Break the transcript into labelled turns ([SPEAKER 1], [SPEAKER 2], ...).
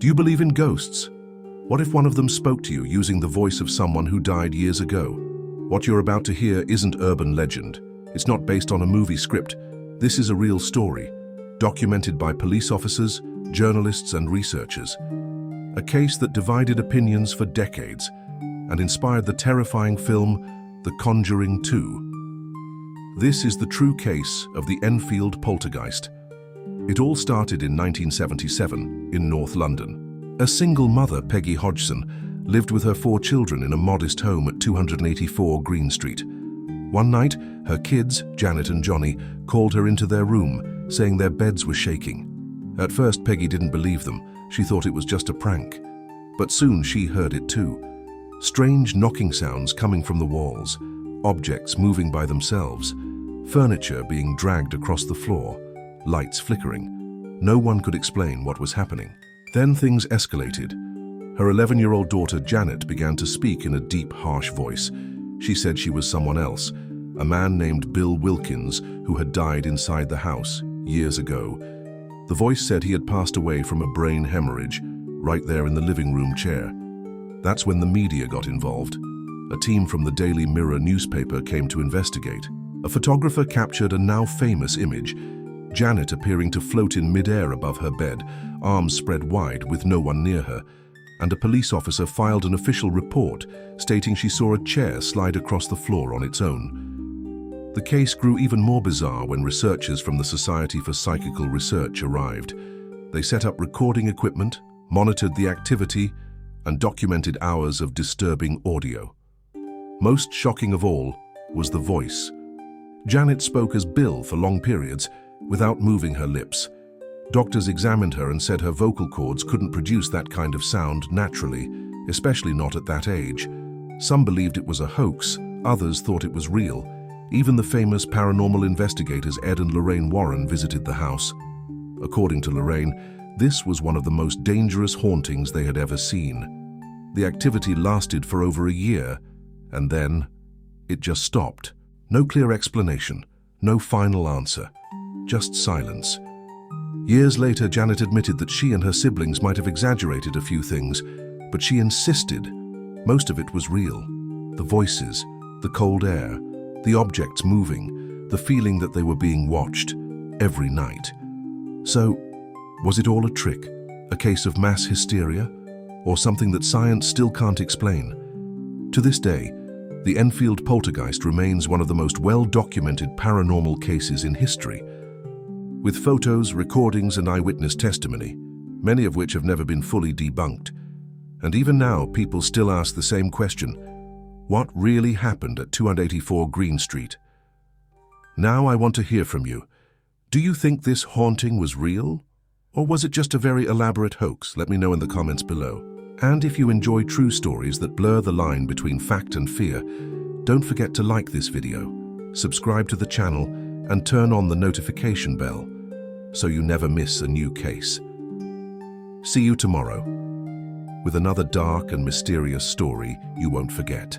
[SPEAKER 1] Do you believe in ghosts? What if one of them spoke to you using the voice of someone who died years ago? What you're about to hear isn't urban legend. It's not based on a movie script. This is a real story, documented by police officers, journalists, and researchers. A case that divided opinions for decades and inspired the terrifying film The Conjuring 2. This is the true case of the Enfield poltergeist. It all started in 1977 in North London. A single mother, Peggy Hodgson, lived with her 4 children in a modest home at 284 Green Street. One night, her kids, Janet and Johnny, called her into their room, saying their beds were shaking. At first, Peggy didn't believe them. She thought it was just a prank. But soon she heard it too. Strange knocking sounds coming from the walls, objects moving by themselves, furniture being dragged across the floor, lights flickering. No one could explain what was happening. Then things escalated. Her 11-year-old daughter Janet began to speak in a deep, harsh voice. She said she was someone else, a man named Bill Wilkins who had died inside the house years ago. The voice said he had passed away from a brain hemorrhage right there in the living room chair. That's when the media got involved. A team from the Daily Mirror newspaper came to investigate. A photographer captured a now famous image, Janet appearing to float in midair above her bed, arms spread wide with no one near her, and a police officer filed an official report stating she saw a chair slide across the floor on its own. The case grew even more bizarre when researchers from the Society for Psychical Research arrived. They set up recording equipment, monitored the activity, and documented hours of disturbing audio. Most shocking of all was the voice. Janet spoke as Bill for long periods, without moving her lips. Doctors examined her and said her vocal cords couldn't produce that kind of sound naturally, especially not at that age. Some believed it was a hoax, others thought it was real. Even the famous paranormal investigators Ed and Lorraine Warren visited the house. According to Lorraine, this was one of the most dangerous hauntings they had ever seen. The activity lasted for over a year, and then it just stopped. No clear explanation, no final answer, just silence. Years later, Janet admitted that she and her siblings might have exaggerated a few things, but she insisted most of it was real. The voices, the cold air, the objects moving, the feeling that they were being watched every night. So, was it all a trick, a case of mass hysteria, or something that science still can't explain? To this day, the Enfield poltergeist remains one of the most well-documented paranormal cases in history. With photos, recordings, and eyewitness testimony, many of which have never been fully debunked. And even now, people still ask the same question: what really happened at 284 Green Street? Now I want to hear from you. Do you think this haunting was real? Or was it just a very elaborate hoax? Let me know in the comments below. And if you enjoy true stories that blur the line between fact and fear, don't forget to like this video, subscribe to the channel, and turn on the notification bell so you never miss a new case. See you tomorrow with another dark and mysterious story you won't forget.